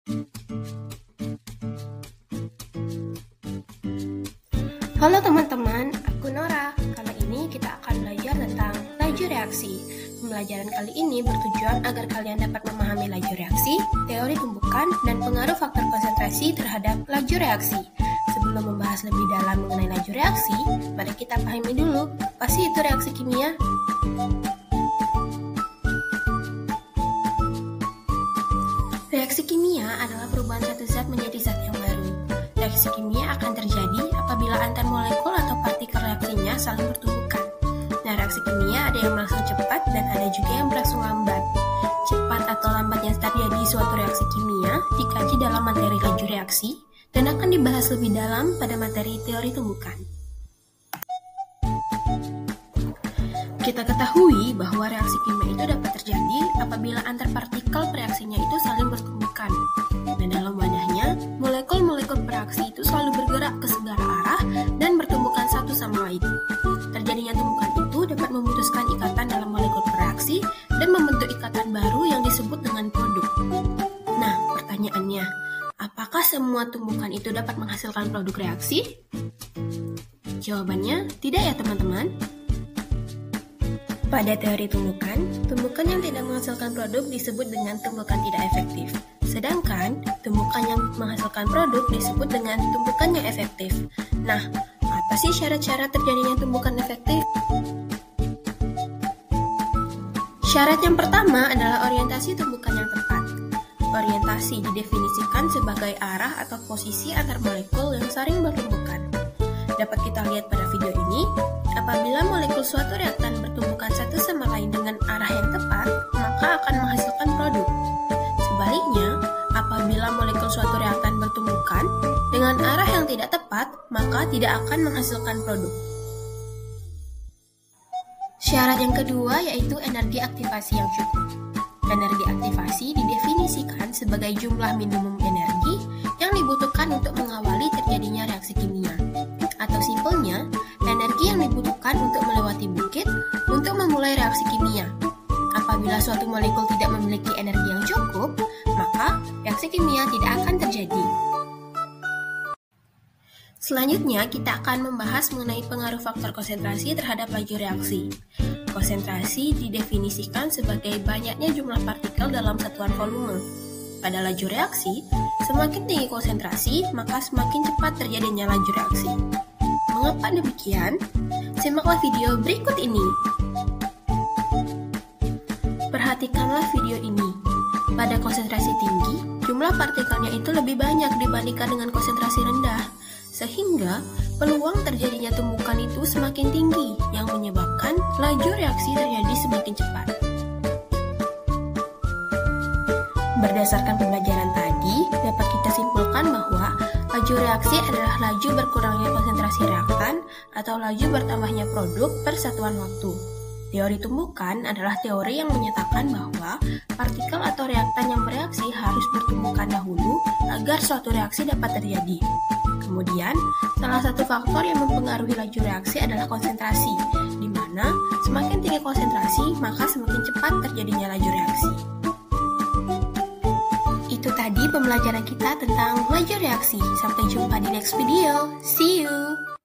Halo teman-teman, aku Nora. Kali ini kita akan belajar tentang laju reaksi. Pembelajaran kali ini bertujuan agar kalian dapat memahami laju reaksi, teori tumbukan, dan pengaruh faktor konsentrasi terhadap laju reaksi. Sebelum membahas lebih dalam mengenai laju reaksi, mari kita pahami dulu, apa sih itu reaksi kimia? Reaksi kimia adalah perubahan satu zat menjadi zat yang baru. Reaksi kimia akan terjadi apabila antar molekul atau partikel reaksinya saling bertumbukan. Nah, reaksi kimia ada yang berlangsung cepat dan ada juga yang berlangsung lambat. Cepat atau lambatnya terjadi suatu reaksi kimia dikaji dalam materi laju reaksi dan akan dibahas lebih dalam pada materi teori tumbukan. Kita ketahui bahwa reaksi kimia itu dapat terjadi apabila antar partikel reaksinya itu saling bertumbukan. Nah, dalam wadahnya, molekul-molekul bereaksi itu selalu bergerak ke segala arah dan bertumbukan satu sama lain. Terjadinya tumbukan itu dapat memutuskan ikatan dalam molekul bereaksi dan membentuk ikatan baru yang disebut dengan produk. Nah, pertanyaannya, apakah semua tumbukan itu dapat menghasilkan produk reaksi? Jawabannya, tidak ya teman-teman. Pada teori tumbukan yang tidak menghasilkan produk disebut dengan tumbukan tidak efektif. Sedangkan, tumbukan yang menghasilkan produk disebut dengan tumbukan yang efektif. Nah, apa sih syarat-syarat terjadinya tumbukan efektif? Syarat yang pertama adalah orientasi tumbukan yang tepat. Orientasi didefinisikan sebagai arah atau posisi antar molekul yang saling bertumbukan. Dapat kita lihat pada video ini, apabila molekul suatu reaktan bertumbukan satu sama lain dengan arah yang tepat, maka akan menghasilkan produk. Sebaliknya, apabila molekul suatu reaktan bertumbukan dengan arah yang tidak tepat, maka tidak akan menghasilkan produk. Syarat yang kedua yaitu energi aktivasi yang cukup. Energi aktivasi didefinisikan sebagai jumlah minimum energi yang dibutuhkan untuk mengawali terjadinya reaksi kimia. Atau simpelnya, energi yang dibutuhkan untuk melewati bukit untuk memulai reaksi kimia. Apabila suatu molekul tidak memiliki energi yang cukup, maka reaksi kimia tidak akan terjadi. Selanjutnya, kita akan membahas mengenai pengaruh faktor konsentrasi terhadap laju reaksi. Konsentrasi didefinisikan sebagai banyaknya jumlah partikel dalam satuan volume. Pada laju reaksi, semakin tinggi konsentrasi, maka semakin cepat terjadinya laju reaksi. Mengapa demikian? Simaklah video berikut ini. Perhatikanlah video ini. Pada konsentrasi tinggi, jumlah partikelnya itu lebih banyak dibandingkan dengan konsentrasi rendah, sehingga peluang terjadinya tumbukan itu semakin tinggi, yang menyebabkan laju reaksi terjadi semakin cepat. Berdasarkan pembelajaran tadi, dapat kita simpulkan bahwa laju reaksi adalah laju berkurangnya konsentrasi reaktan atau laju bertambahnya produk per satuan waktu. Teori tumbukan adalah teori yang menyatakan bahwa partikel atau reaktan yang bereaksi harus bertumbukan dahulu agar suatu reaksi dapat terjadi. Kemudian, salah satu faktor yang mempengaruhi laju reaksi adalah konsentrasi, di mana semakin tinggi konsentrasi, maka semakin cepat terjadinya laju reaksi. Itu tadi pembelajaran kita tentang laju reaksi. Sampai jumpa di next video. See you!